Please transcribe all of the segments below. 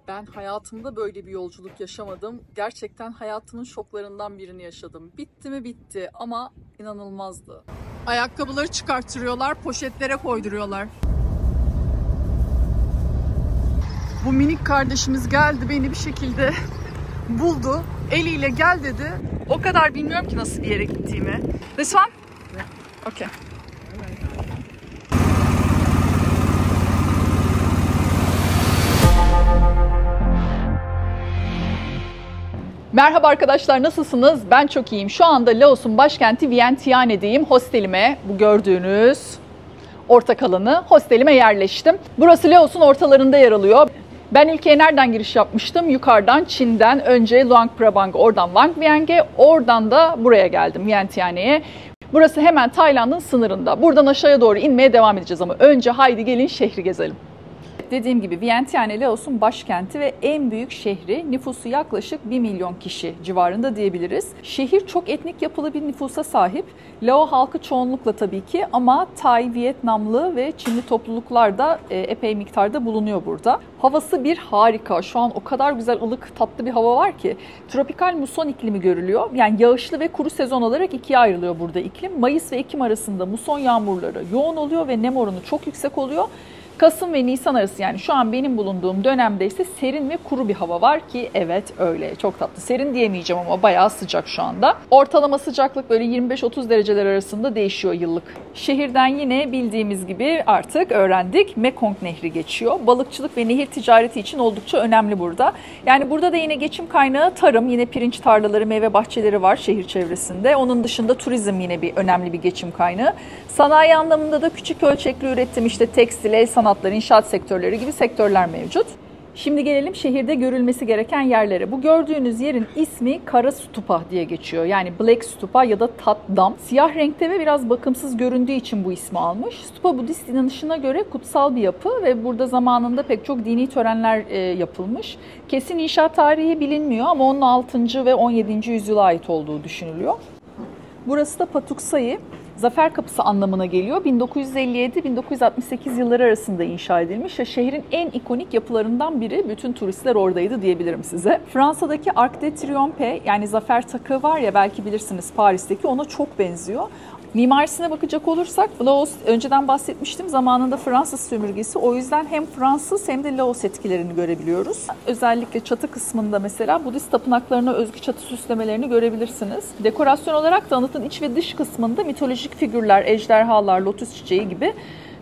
Ben hayatımda böyle bir yolculuk yaşamadım. Gerçekten hayatımın şoklarından birini yaşadım. Bitti mi bitti ama inanılmazdı. Ayakkabıları çıkarttırıyorlar, poşetlere koyduruyorlar. Bu minik kardeşimiz geldi, beni bir şekilde buldu. Eliyle gel dedi. O kadar bilmiyorum ki nasıl bir yere gittiğimi. This one? Yeah. Okay. Merhaba arkadaşlar, nasılsınız? Ben çok iyiyim. Şu anda Laos'un başkenti Vientiane'deyim. Hostelime, bu gördüğünüz ortak alanı, hostelime yerleştim. Burası Laos'un ortalarında yer alıyor. Ben ülkeye nereden giriş yapmıştım? Yukarıdan, Çin'den. Önce Luang Prabang, oradan Vang Vieng'e, oradan da buraya geldim, Vientiane'ye. Burası hemen Tayland'ın sınırında. Buradan aşağıya doğru inmeye devam edeceğiz ama önce haydi gelin şehri gezelim. Dediğim gibi Vientiane Laos'un başkenti ve en büyük şehri. Nüfusu yaklaşık 1 milyon kişi civarında diyebiliriz. Şehir çok etnik yapılı bir nüfusa sahip. Lao halkı çoğunlukla tabii ki ama Tay, Vietnamlı ve Çinli topluluklar da epey miktarda bulunuyor burada. Havası bir harika. Şu an o kadar güzel, ılık, tatlı bir hava var ki. Tropikal muson iklimi görülüyor. Yani yağışlı ve kuru sezon olarak ikiye ayrılıyor burada iklim. Mayıs ve Ekim arasında muson yağmurları yoğun oluyor ve nem oranı çok yüksek oluyor. Kasım ve Nisan arası, yani şu an benim bulunduğum dönemde ise serin ve kuru bir hava var ki evet öyle, çok tatlı. Serin diyemeyeceğim ama bayağı sıcak şu anda. Ortalama sıcaklık böyle 25-30 dereceler arasında değişiyor yıllık. Şehirden yine bildiğimiz gibi artık öğrendik, Mekong Nehri geçiyor. Balıkçılık ve nehir ticareti için oldukça önemli burada. Yani burada da yine geçim kaynağı tarım, yine pirinç tarlaları, meyve bahçeleri var şehir çevresinde. Onun dışında turizm yine bir önemli bir geçim kaynağı. Sanayi anlamında da küçük ölçekli üretim, işte tekstil, el sanatları, inşaat sektörleri gibi sektörler mevcut. Şimdi gelelim şehirde görülmesi gereken yerlere. Bu gördüğünüz yerin ismi Kara Stupa diye geçiyor. Yani Black Stupa ya da Tat Dam. Siyah renkte ve biraz bakımsız göründüğü için bu ismi almış. Stupa Budist inanışına göre kutsal bir yapı ve burada zamanında pek çok dini törenler yapılmış. Kesin inşaat tarihi bilinmiyor ama 16. ve 17. yüzyıla ait olduğu düşünülüyor. Burası da Patuk Sayı. Zafer Kapısı anlamına geliyor. 1957-1968 yılları arasında inşa edilmiş ve şehrin en ikonik yapılarından biri. Bütün turistler oradaydı diyebilirim size. Fransa'daki Arc de Triomphe, yani Zafer Takı var ya, belki bilirsiniz, Paris'teki, ona çok benziyor. Mimarisine bakacak olursak, Laos, önceden bahsetmiştim, zamanında Fransız sömürgesi. O yüzden hem Fransız hem de Laos etkilerini görebiliyoruz. Özellikle çatı kısmında mesela Budist tapınaklarına özgü çatı süslemelerini görebilirsiniz. Dekorasyon olarak da anıtın iç ve dış kısmında mitolojik figürler, ejderhalar, lotus çiçeği gibi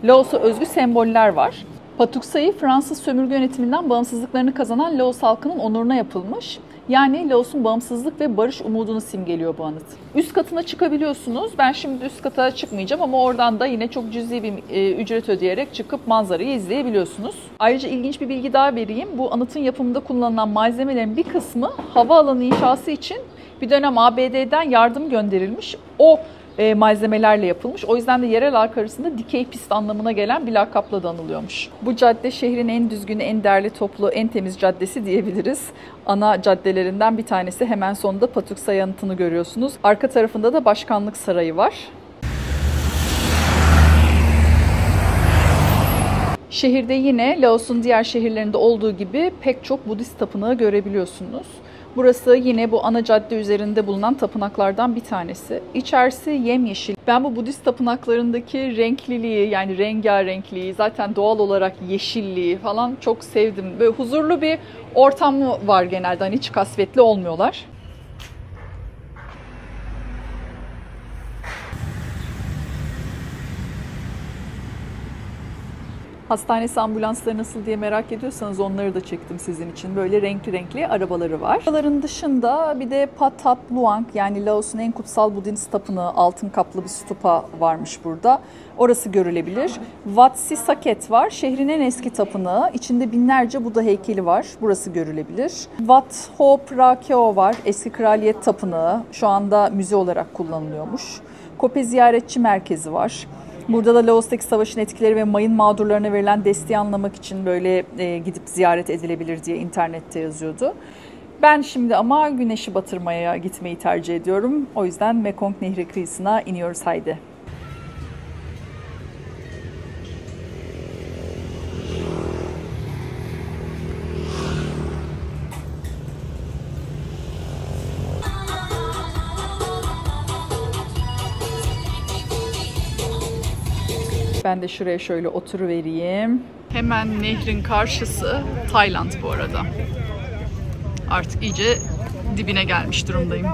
Laos'a özgü semboller var. Patuk Sayı, Fransız sömürge yönetiminden bağımsızlıklarını kazanan Laos halkının onuruna yapılmış. Yani Laos'un bağımsızlık ve barış umudunu simgeliyor bu anıt. Üst katına çıkabiliyorsunuz. Ben şimdi üst kata çıkmayacağım ama oradan da yine çok cüzi bir ücret ödeyerek çıkıp manzarayı izleyebiliyorsunuz. Ayrıca ilginç bir bilgi daha vereyim. Bu anıtın yapımında kullanılan malzemelerin bir kısmı havaalanı inşası için bir dönem ABD'den yardım gönderilmiş. O malzemelerle yapılmış. O yüzden de yerel halk arasında dikey pist anlamına gelen bir lakapla da anılıyormuş. Bu cadde şehrin en düzgün, en derli toplu, en temiz caddesi diyebiliriz. Ana caddelerinden bir tanesi. Hemen sonunda Patuk Sayı anıtını görüyorsunuz. Arka tarafında da Başkanlık Sarayı var. Şehirde yine Laos'un diğer şehirlerinde olduğu gibi pek çok Budist tapınağı görebiliyorsunuz. Burası yine bu ana cadde üzerinde bulunan tapınaklardan bir tanesi. İçerisi yemyeşil. Ben bu Budist tapınaklarındaki renkliliği, yani rengarenkliği, zaten doğal olarak yeşilliği falan çok sevdim. Böyle huzurlu bir ortamı var genelde. Hani hiç kasvetli olmuyorlar. Hastanesi ambulansları nasıl diye merak ediyorsanız onları da çektim sizin için. Böyle renkli renkli arabaları var. Arabaların dışında bir de Pathat Luang, yani Laos'un en kutsal Budist tapınağı, altın kaplı bir stupa varmış burada. Orası görülebilir. Wat Saket var. Şehrin en eski tapınağı. İçinde binlerce Buda heykeli var. Burası görülebilir. Wat Ho Phra Keo var. Eski kraliyet tapınağı. Şu anda müze olarak kullanılıyormuş. Kope ziyaretçi merkezi var. Burada da Laos'taki savaşın etkileri ve mayın mağdurlarına verilen desteği anlamak için böyle gidip ziyaret edilebilir diye internette yazıyordu. Ben şimdi ama güneşi batırmaya gitmeyi tercih ediyorum. O yüzden Mekong Nehri kıyısına iniyoruz haydi. Ben de şuraya şöyle oturuvereyim. Hemen nehrin karşısı Tayland bu arada. Artık iyice dibine gelmiş durumdayım.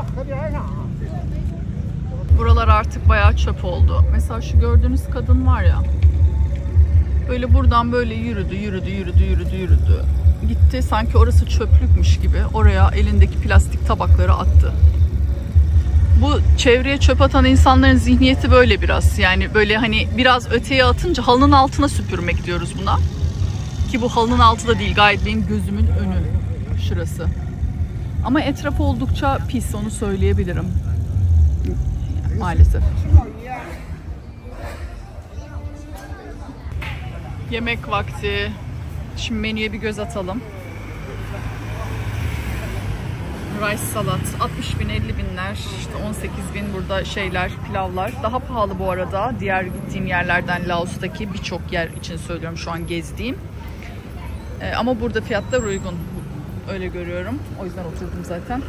Buralar artık bayağı çöp oldu. Mesela şu gördüğünüz kadın var ya. Böyle buradan böyle yürüdü. Gitti, sanki orası çöplükmüş gibi oraya elindeki plastik tabakları attı. Bu çevreye çöp atan insanların zihniyeti böyle biraz. Yani böyle hani biraz öteye atınca halının altına süpürmek diyoruz buna. Ki bu halının altı da değil, gayet benim gözümün önü şurası. Ama etraf oldukça pis, onu söyleyebilirim. Maalesef. Yemek vakti. Şimdi menüye bir göz atalım. Rice salat 60 bin 50 binler, işte 18 bin burada şeyler, pilavlar. Daha pahalı bu arada diğer gittiğim yerlerden, Laos'taki birçok yer için söylüyorum şu an gezdiğim. Ama burada fiyatlar uygun, öyle görüyorum, o yüzden oturdum zaten.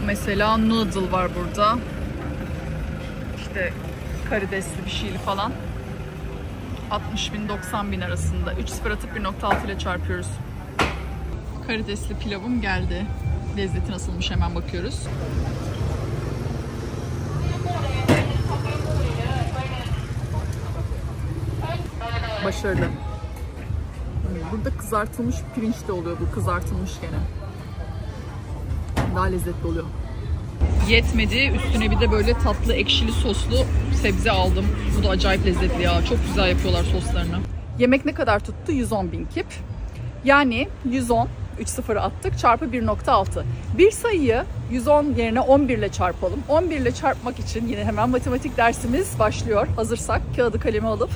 Mesela noodle var burada, işte karidesli bir şeyli falan. 60 bin 90 bin arasında. 3-0 atıp 1.6 ile çarpıyoruz. Karidesli pilavım geldi. Lezzeti nasılmış hemen bakıyoruz. Başarılı. Burada kızartılmış pirinç de oluyor, bu kızartılmış gene. Daha lezzetli oluyor. Yetmedi. Üstüne bir de böyle tatlı ekşili soslu sebze aldım. Bu da acayip lezzetli ya. Çok güzel yapıyorlar soslarını. Yemek ne kadar tuttu? 110 bin kip. Yani 110, 3-0 attık, çarpı 1.6. Bir sayıyı 110 yerine 11 ile çarpalım. 11 ile çarpmak için yine hemen matematik dersimiz başlıyor. Hazırsak kağıdı kalemi alıp.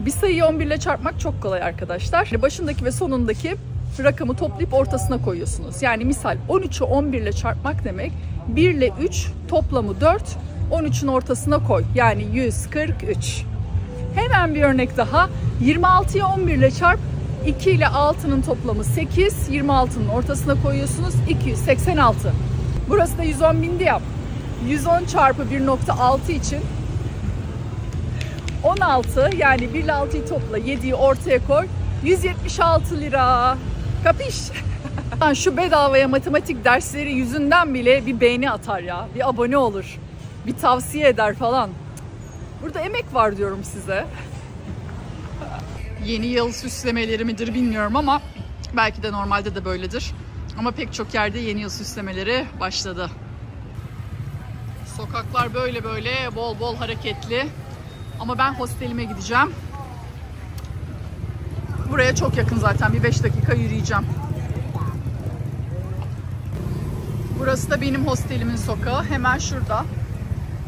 Bir sayıyı 11 ile çarpmak çok kolay arkadaşlar. Başındaki ve sonundaki rakamı toplayıp ortasına koyuyorsunuz. Yani misal 13'ü 11 ile çarpmak demek. 1 ile 3 toplamı 4, 13'ün ortasına koy. Yani 143. Hemen bir örnek daha. 26'yı 11 ile çarp. 2 ile 6'nın toplamı 8. 26'nın ortasına koyuyorsunuz. 286. Burası da 110 bindi ya. 110 çarpı 1.6 için 16, yani 1 ile 6'yı topla, 7'yi ortaya koy. 176 lira. Kapiş? Şu bedavaya matematik dersleri yüzünden bile bir beğeni atar ya. Bir abone olur. Bir tavsiye eder falan. Burada emek var diyorum size. Yeni yıl süslemeleri midir bilmiyorum ama belki de normalde de böyledir. Ama pek çok yerde yeni yıl süslemeleri başladı. Sokaklar böyle böyle bol bol hareketli. Ama ben hostelime gideceğim. Buraya çok yakın zaten. Bir 5 dakika yürüyeceğim. Burası da benim hostelimin sokağı. Hemen şurada.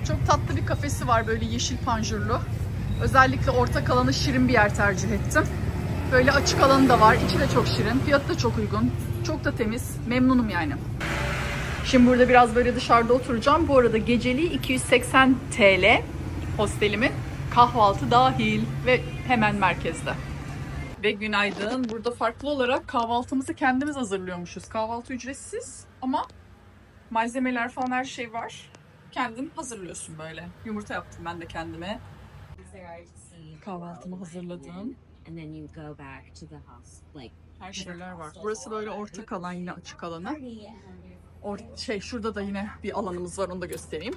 Çok tatlı bir kafesi var, böyle yeşil panjurlu. Özellikle ortak alanı şirin bir yer tercih ettim. Böyle açık alanı da var. İçi de çok şirin. Fiyatı da çok uygun. Çok da temiz. Memnunum yani. Şimdi burada biraz böyle dışarıda oturacağım. Bu arada geceliği 280 TL hostelimin. Kahvaltı dahil ve hemen merkezde. Ve günaydın. Burada farklı olarak kahvaltımızı kendimiz hazırlıyormuşuz. Kahvaltı ücretsiz ama malzemeler falan her şey var. Kendin hazırlıyorsun böyle. Yumurta yaptım ben de kendime. Kahvaltımı hazırladım. Her şeyler var. Burası böyle ortak alan, yine açık alanı. Şurada da yine bir alanımız var, onu da göstereyim.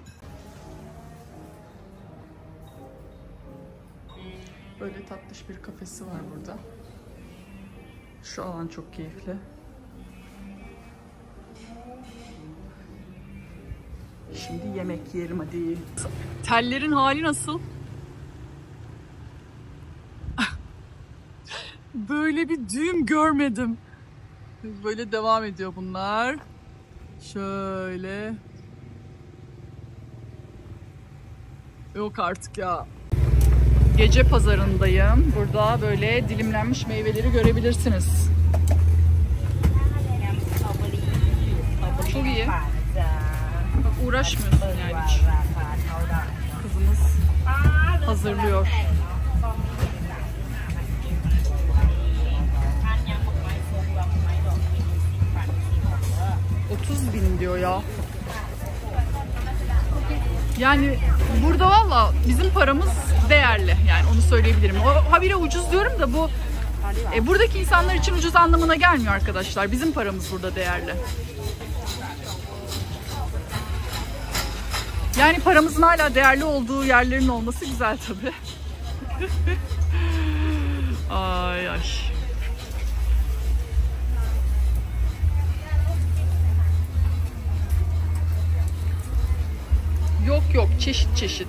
Böyle tatlış bir kafesi var burada. Şu alan çok keyifli. Şimdi yemek yerim hadi. Tellerin hali nasıl? Böyle bir düğüm görmedim. Böyle devam ediyor bunlar. Şöyle. Yok artık ya. Gece pazarındayım. Burada böyle dilimlenmiş meyveleri görebilirsiniz. Çok iyi. Bak, uğraşmıyorsun yani hiç. Kızımız hazırlıyor. 30 bin diyor ya. Yani Burada valla bizim paramız değerli, yani onu söyleyebilirim. O habire ucuz diyorum da bu buradaki insanlar için ucuz anlamına gelmiyor arkadaşlar. Bizim paramız burada değerli. Yani paramızın hala değerli olduğu yerlerin olması güzel tabii. Ay ay. Yok yok, çeşit çeşit.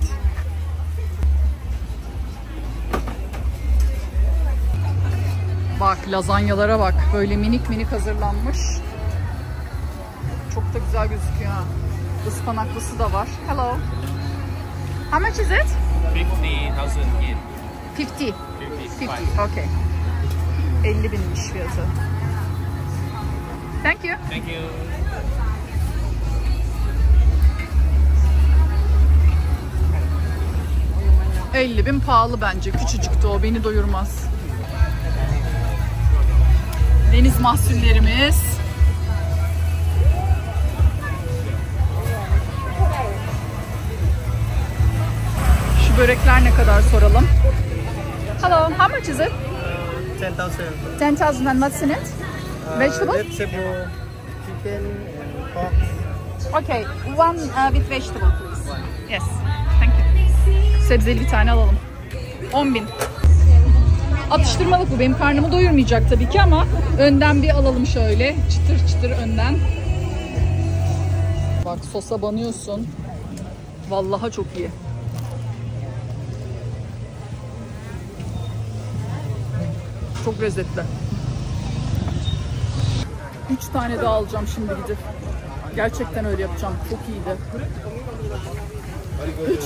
Bak lazanyalara bak. Böyle minik minik hazırlanmış. Çok da güzel gözüküyor ha. Ispanaklısı da var. Hello. How much is it? 50,000 yen. 50. 50. Okay. 50 binmiş fiyatı. Thank you. Thank you. $50.000 pahalı bence. Küçücüktü o. Beni doyurmaz. Deniz mahsullerimiz. Şu börekler ne kadar soralım. Hello, how much is it? 10,000. 10,000 and what's in it? Vegetables? Vegetable, chicken, and pork. Okay, one with vegetable please. Yes, thank you. Sebzeli bir tane alalım. 10.000. Atıştırmalık bu. Benim karnımı doyurmayacak tabii ki ama önden bir alalım şöyle. Çıtır çıtır önden. Bak sosa banıyorsun. Vallahi çok iyi. Çok lezzetli. 3 tane daha alacağım şimdi gidip. Gerçekten öyle yapacağım. Çok iyiydi. 3.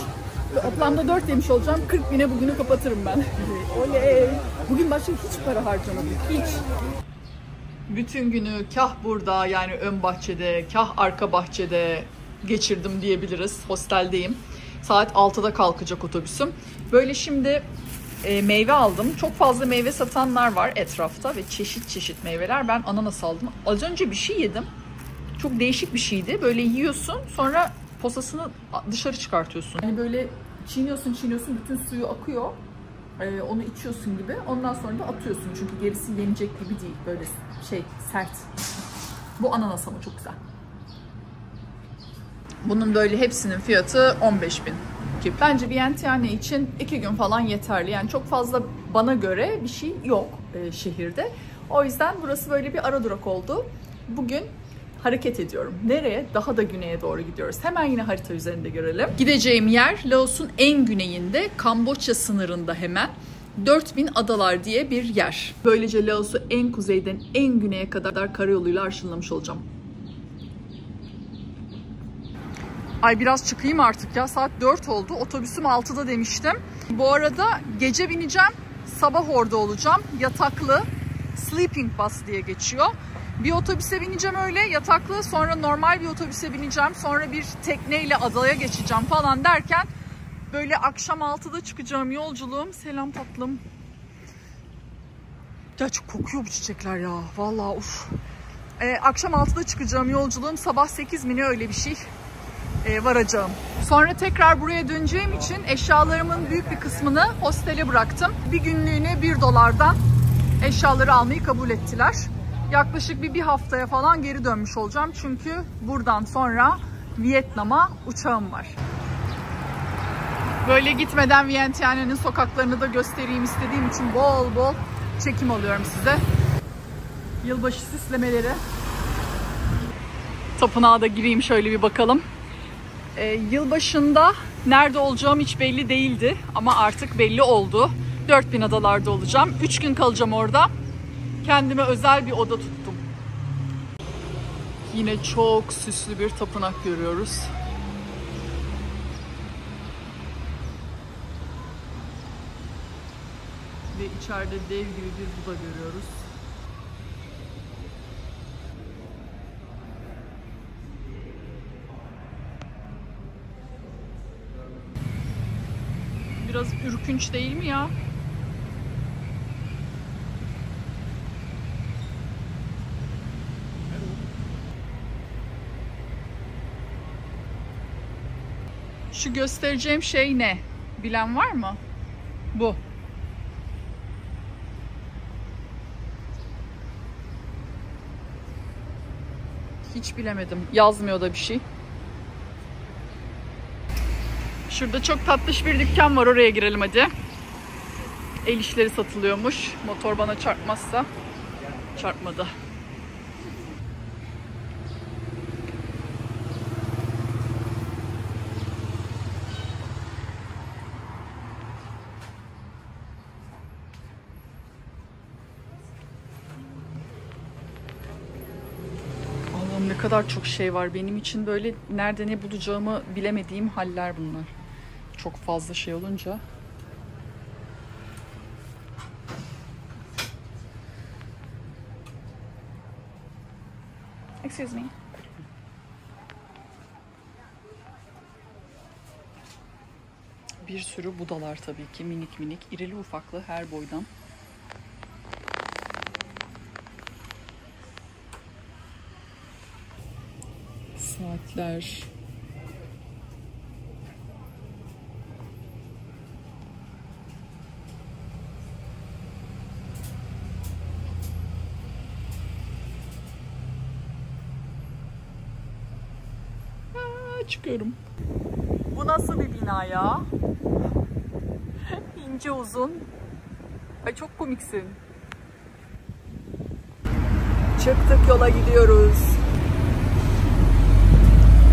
Toplamda 4 yemiş olacağım. 40.000'e bugünü kapatırım ben. Oley. Bugün başka hiç para harcamadım. Hiç. Bütün günü kah burada, yani ön bahçede, kah arka bahçede geçirdim diyebiliriz. Hosteldeyim. Saat 6'da kalkacak otobüsüm. Böyle şimdi meyve aldım. Çok fazla meyve satanlar var etrafta ve çeşit çeşit meyveler. Ben ananas aldım. Az önce bir şey yedim. Çok değişik bir şeydi. Böyle yiyorsun, sonra posasını dışarı çıkartıyorsun. Yani böyle çiğniyorsun, bütün suyu akıyor. Onu içiyorsun gibi. Ondan sonra da atıyorsun. Çünkü gerisi yenecek gibi değil. Böyle sert. Bu ananas ama çok güzel. Bunun böyle hepsinin fiyatı 15.000. Ki bence Vientiane için 2 gün falan yeterli. Yani çok fazla bana göre bir şey yok şehirde. O yüzden burası böyle bir ara durak oldu. Bugün hareket ediyorum. Nereye? Daha da güneye doğru gidiyoruz. Hemen yine harita üzerinde görelim. Gideceğim yer Laos'un en güneyinde, Kamboçya sınırında hemen. 4000 Adalar diye bir yer. Böylece Laos'u en kuzeyden en güneye kadar karayoluyla arşınlamış olacağım. Ay biraz çıkayım artık ya. Saat 4 oldu. Otobüsüm 6'da demiştim. Bu arada gece bineceğim. Sabah orada olacağım. Yataklı. Sleeping bus diye geçiyor. Bir otobüse bineceğim öyle yataklı. Sonra normal bir otobüse bineceğim. Sonra bir tekneyle adaya geçeceğim falan derken böyle akşam 6'da çıkacağım yolculuğum. Selam tatlım. Ya çok kokuyor bu çiçekler ya. Vallahi uf. Akşam 6'da çıkacağım yolculuğum. Sabah 8 mi ne öyle bir şey. Varacağım. Sonra tekrar buraya döneceğim için eşyalarımın büyük bir kısmını hostele bıraktım. Bir günlüğüne $1'dan eşyaları almayı kabul ettiler. Yaklaşık bir haftaya falan geri dönmüş olacağım. Çünkü buradan sonra Vietnam'a uçağım var. Böyle gitmeden Vientiane'nin sokaklarını da göstereyim istediğim için bol bol çekim alıyorum size. Yılbaşı süslemeleri. Tapınağa da gireyim şöyle bir bakalım. Yılbaşında nerede olacağım hiç belli değildi ama artık belli oldu. 4000 Adalar'da olacağım. 3 gün kalacağım orada. Kendime özel bir oda tuttum. Yine çok süslü bir tapınak görüyoruz. Ve içeride dev gibi bir Buda görüyoruz. Biraz ürkünç değil mi ya? Şu göstereceğim şey ne? Bilen var mı? Bu. Hiç bilemedim. Yazmıyor da bir şey. Şurada çok tatlış bir dükkan var. Oraya girelim hadi. El işleri satılıyormuş. Motor bana çarpmazsa. Çarpmadı. Allah'ım ne kadar çok şey var. Benim için böyle nerede ne bulacağımı bilemediğim haller bunlar. Çok fazla şey olunca. Excuse me. Bir sürü budalar tabii ki. Minik minik, irili ufaklı her boydan. Saatler. Çıkıyorum. Bu nasıl bir bina ya? İnce uzun. Ay çok komiksin. Çıktık, yola gidiyoruz.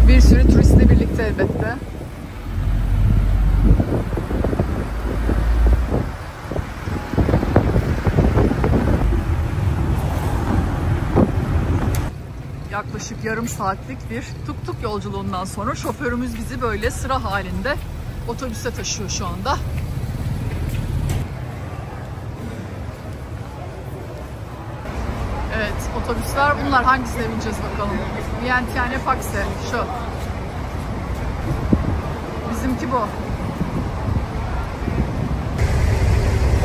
Bir sürü turistle birlikte elbette. Yaklaşık yarım saatlik bir tuk tuk yolculuğundan sonra şoförümüz bizi böyle sıra halinde otobüse taşıyor şu anda. Evet, otobüsler bunlar. Hangisine bineceğiz bakalım? Vientiane Faxe şu. Bizimki bu.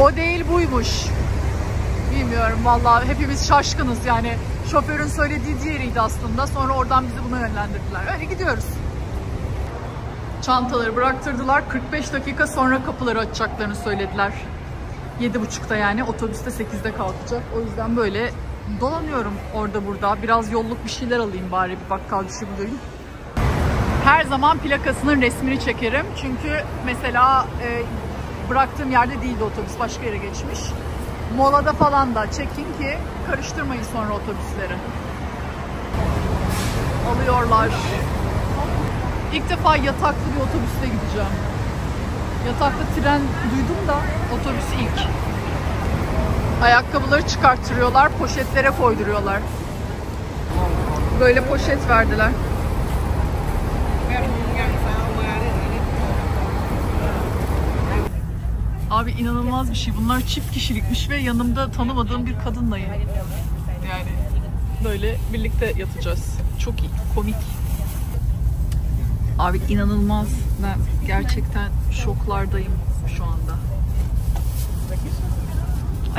O değil, buymuş. Bilmiyorum vallahi, hepimiz şaşkınız yani. Şoförün söylediği diğeriydi aslında. Sonra oradan bizi buna yönlendirdiler. Öyle gidiyoruz. Çantaları bıraktırdılar. 45 dakika sonra kapıları açacaklarını söylediler. 7.30'da yani. Otobüste 8'de kalkacak. O yüzden böyle dolanıyorum orada burada. Biraz yolluk bir şeyler alayım bari. Bir bakkalcı bulayım. Her zaman plakasının resmini çekerim. Çünkü mesela bıraktığım yerde değildi otobüs. Başka yere geçmiş. Molada falan da çekin ki karıştırmayın sonra otobüsleri. Alıyorlar. İlk defa yataklı bir otobüste gideceğim. Yataklı tren duydum da otobüs ilk. Ayakkabıları çıkarttırıyorlar, poşetlere koyduruyorlar. Böyle poşet verdiler. Abi inanılmaz bir şey. Bunlar çift kişilikmiş ve yanımda tanımadığım bir kadınlayım. Yani böyle birlikte yatacağız. Çok iyi, komik. Abi inanılmaz. Ben gerçekten şoklardayım şu anda.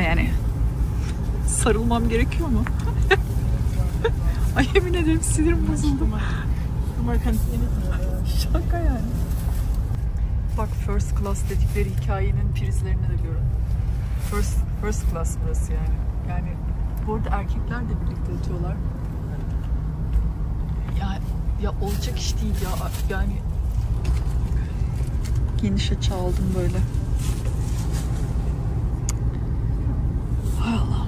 Yani sarılmam gerekiyor mu? Ay yemin ederim sinirim bozuldu. Şaka yani. Bak first class dedikleri hikayenin prizlerini de görün. First class burası yani. Yani bu arada erkekler de birlikte yatıyorlar. Ya olacak iş değil ya. Yani geniş açı aldım böyle. Hay Allah.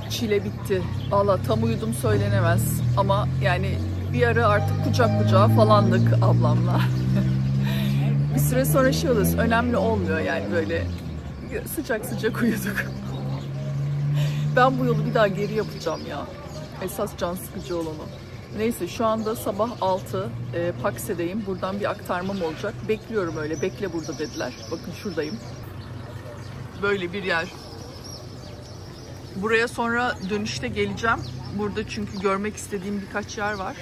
Çile bitti. Valla tam uyudum söylenemez. Ama yani bir ara artık kucak kucağa falandık ablamla. Bir süre sonra şey oluyoruz. Önemli olmuyor yani böyle sıcak sıcak uyuduk. Ben bu yolu bir daha geri yapacağım ya. Esas can sıkıcı olanı. Neyse şu anda sabah 6. Pakse'deyim. Buradan bir aktarmam olacak. Bekliyorum öyle. Bekle burada dediler. Bakın şuradayım. Böyle bir yer. Buraya sonra dönüşte geleceğim. Burada çünkü görmek istediğim birkaç yer var.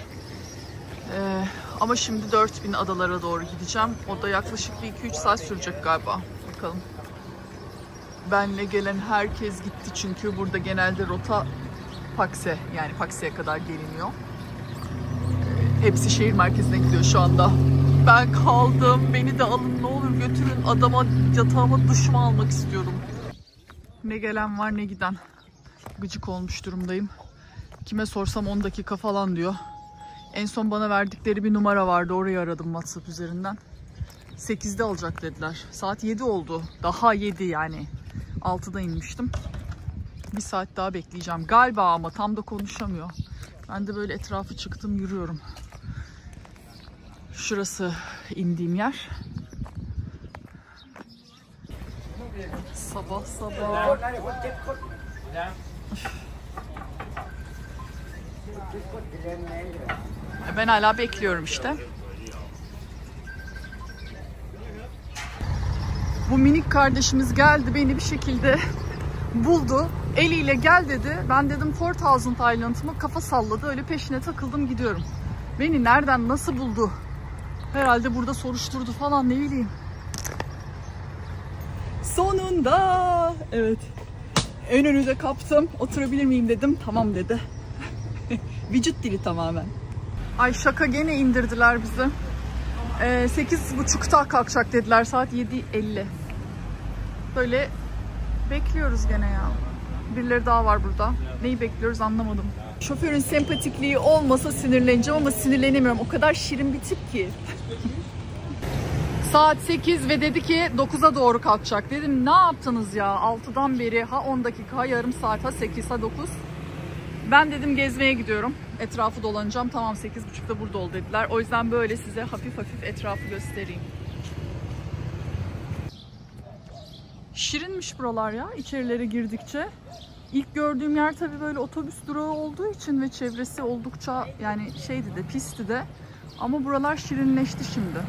Ama şimdi 4000 adalara doğru gideceğim. O da yaklaşık bir 2-3 saat sürecek galiba. Bakalım. Benle gelen herkes gitti çünkü burada genelde rota Pakse, yani Pakse'ye kadar geliniyor. Hepsi şehir merkezine gidiyor şu anda. Ben kaldım. Beni de alın ne olur götürün. Adama yatağıma duşumu almak istiyorum. Ne gelen var ne giden. Gıcık olmuş durumdayım. Kime sorsam 10 dakika falan diyor. En son bana verdikleri bir numara vardı. Orayı aradım WhatsApp üzerinden. 8'de alacak dediler. Saat 7 oldu. Daha 7 yani. 6'da inmiştim. Bir saat daha bekleyeceğim. Galiba ama tam da konuşamıyor. Ben de böyle etrafı çıktım yürüyorum. Şurası indiğim yer. Sabah sabah. Ben hala bekliyorum işte. Bu minik kardeşimiz geldi, beni bir şekilde buldu. Eliyle gel dedi. Ben dedim Port Thousand Island mı? Kafa salladı. Öyle peşine takıldım gidiyorum. Beni nereden nasıl buldu? Herhalde burada soruşturdu falan, ne bileyim. Sonunda. Evet. En önüne kaptım. Oturabilir miyim dedim. Tamam dedi. Vücut dili tamamen. Ay şaka, gene indirdiler bizi. 8.30'da kalkacak dediler. Saat 7:50. Böyle bekliyoruz gene ya. Birileri daha var burada. Neyi bekliyoruz anlamadım. Şoförün sempatikliği olmasa sinirleneceğim ama sinirlenemiyorum. O kadar şirin bir tip ki. Saat 8 ve dedi ki 9'a doğru kalkacak. Dedim ne yaptınız ya? 6'dan beri ha 10 dakika, ha yarım saat, ha 8, ha 9. Ben dedim gezmeye gidiyorum. Etrafı dolanacağım. Tamam 8.30'da burada ol dediler. O yüzden böyle size hafif hafif etrafı göstereyim. Şirinmiş buralar ya içerilere girdikçe. İlk gördüğüm yer tabii böyle otobüs durağı olduğu için ve çevresi oldukça yani şeydi de pisti de. Ama buralar şirinleşti şimdi.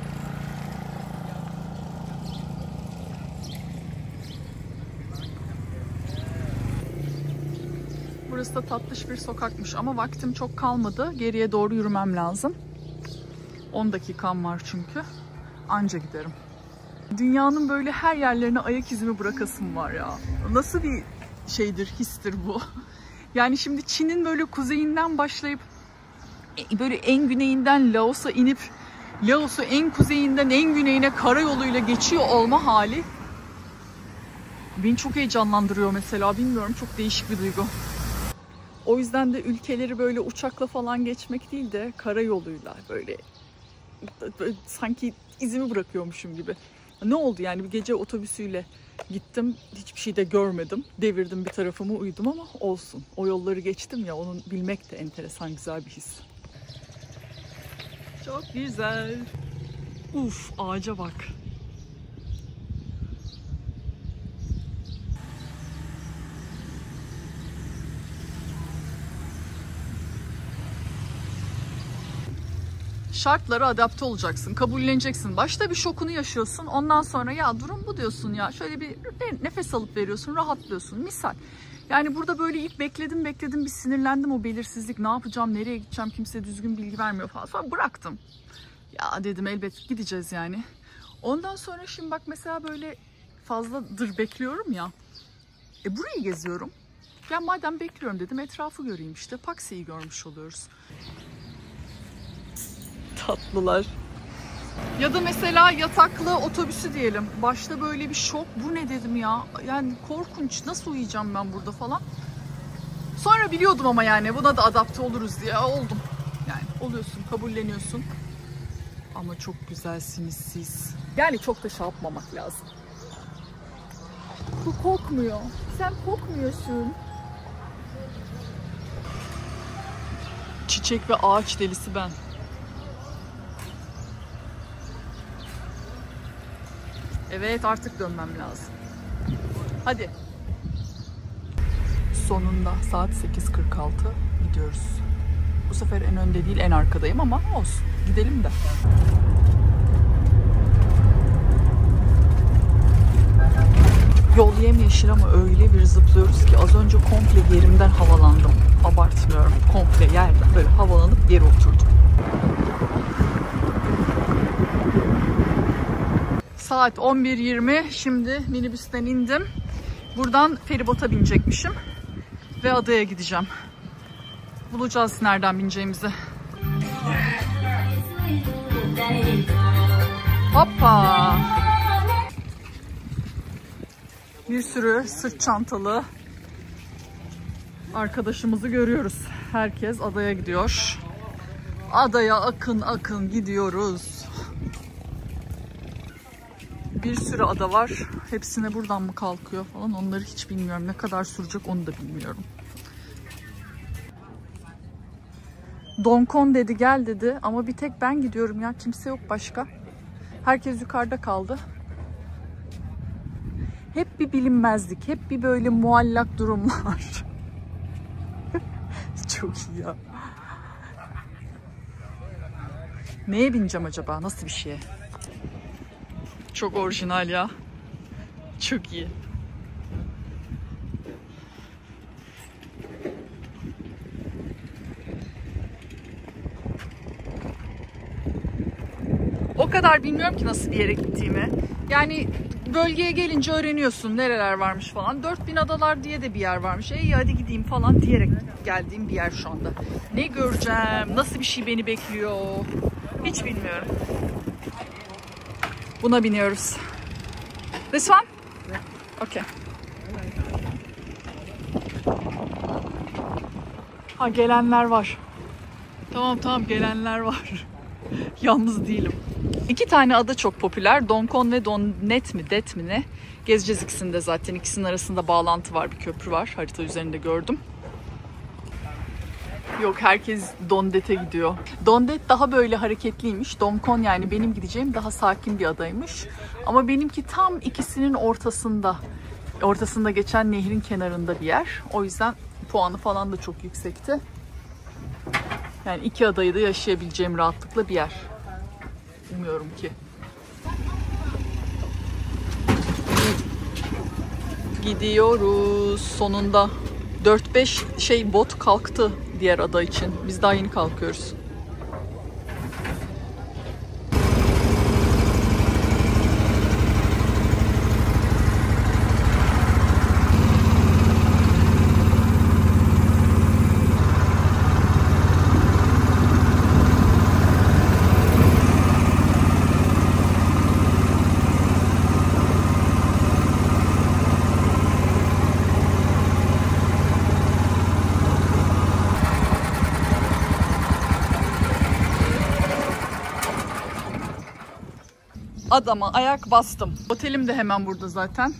Burası da tatlış bir sokakmış ama vaktim çok kalmadı. Geriye doğru yürümem lazım. 10 dakikam var çünkü. Anca giderim. Dünyanın böyle her yerlerine ayak izimi bırakasım var ya. Nasıl bir şeydir, histir bu. Yani şimdi Çin'in böyle kuzeyinden başlayıp böyle en güneyinden Laos'a inip Laos'u en kuzeyinden en güneyine karayoluyla geçiyor olma hali beni çok heyecanlandırıyor mesela. Bilmiyorum, çok değişik bir duygu. O yüzden de ülkeleri böyle uçakla falan geçmek değil de karayoluyla böyle sanki izimi bırakıyormuşum gibi. Ne oldu yani, bir gece otobüsüyle gittim, hiçbir şey de görmedim. Devirdim bir tarafımı, uyudum ama olsun. O yolları geçtim ya, onu bilmek de enteresan, güzel bir his. Çok güzel. Uf, ağaca bak. Şartlara adapte olacaksın, kabulleneceksin. Başta bir şokunu yaşıyorsun, ondan sonra ya durum bu diyorsun ya. Şöyle bir nefes alıp veriyorsun, rahatlıyorsun. Misal. Yani burada böyle ilk bekledim bir sinirlendim, o belirsizlik, ne yapacağım, nereye gideceğim, kimse düzgün bilgi vermiyor falan. Sonra bıraktım. Ya dedim elbet gideceğiz yani. Ondan sonra şimdi bak mesela böyle fazladır bekliyorum ya. Burayı geziyorum. Ya madem bekliyorum dedim, etrafı göreyim işte. Pakse'yi görmüş oluyoruz. Tatlılar. Ya da mesela yataklı otobüsü diyelim. Başta böyle bir şok. Bu ne dedim ya. Yani korkunç. Nasıl uyuyacağım ben burada falan. Sonra biliyordum ama yani buna da adapte oluruz diye. Oldum. Yani oluyorsun, kabulleniyorsun. Ama çok güzelsiniz siz. Yani çok da şey yapmamak lazım. Bu kokmuyor. Sen kokmuyorsun. Çiçek ve ağaç delisi ben. Evet, artık dönmem lazım. Hadi. Sonunda saat 8:46 gidiyoruz. Bu sefer en önde değil en arkadayım ama olsun. Gidelim de. Yol yemyeşil ama öyle bir zıplıyoruz ki az önce komple yerimden havalandım. Abartmıyorum. Komple yerden böyle havalanıp yere oturdum. Saat 11:20. Şimdi minibüsten indim. Buradan feribota binecekmişim. Ve adaya gideceğim. Bulacağız nereden bineceğimizi. Hoppa! Bir sürü sırt çantalı arkadaşımızı görüyoruz. Herkes adaya gidiyor. Adaya akın akın gidiyoruz. Bir sürü ada var. Hepsine buradan mı kalkıyor falan onları hiç bilmiyorum. Ne kadar sürecek onu da bilmiyorum. Donkon dedi gel dedi ama bir tek ben gidiyorum ya. Kimse yok başka. Herkes yukarıda kaldı. Hep bir bilinmezlik. Hep bir böyle muallak durumlar. Çok iyi ya. Neye bineceğim acaba? Nasıl bir şeye? Çok orijinal ya. Çok iyi. O kadar bilmiyorum ki nasıl bir yere gittiğimi. Yani bölgeye gelince öğreniyorsun nereler varmış falan. 4000 adalar diye de bir yer varmış. Hadi gideyim falan diyerek geldiğim bir yer şu anda. Ne göreceğim? Nasıl bir şey beni bekliyor? Hiç bilmiyorum. Buna biniyoruz. This one? Okay. Ha gelenler var. Tamam gelenler var. Yalnız değilim. 2 tane ada çok popüler. Donkon ve Donnet mi? Det mi ne? Gezeceğiz ikisini de zaten. İkisinin arasında bağlantı var. Bir köprü var. Harita üzerinde gördüm. Yok herkes Dondet'e gidiyor. Dondet daha böyle hareketliymiş. Donkon yani benim gideceğim daha sakin bir adaymış. Ama benimki tam ikisinin ortasında. Ortasında geçen nehrin kenarında bir yer. O yüzden puanı falan da çok yüksekti. Yani 2 adayı da yaşayabileceğim rahatlıkla bir yer. Umuyorum ki. Gidiyoruz sonunda. 4-5 bot kalktı diğer ada için. Biz daha yeni kalkıyoruz. Adama ayak bastım. Otelim de hemen burada zaten.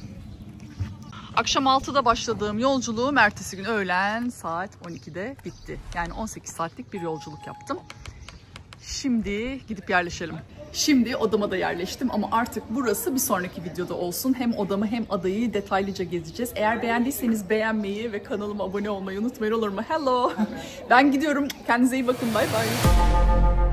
Akşam 6'da başladığım yolculuğum ertesi gün öğlen saat 12'de bitti. Yani 18 saatlik bir yolculuk yaptım. Şimdi gidip yerleşelim. Şimdi odama da yerleştim ama artık burası bir sonraki videoda olsun. Hem odamı hem adayı detaylıca gezeceğiz. Eğer beğendiyseniz beğenmeyi ve kanalıma abone olmayı unutmayın olur mu? Hello! Ben gidiyorum. Kendinize iyi bakın. Bye bye.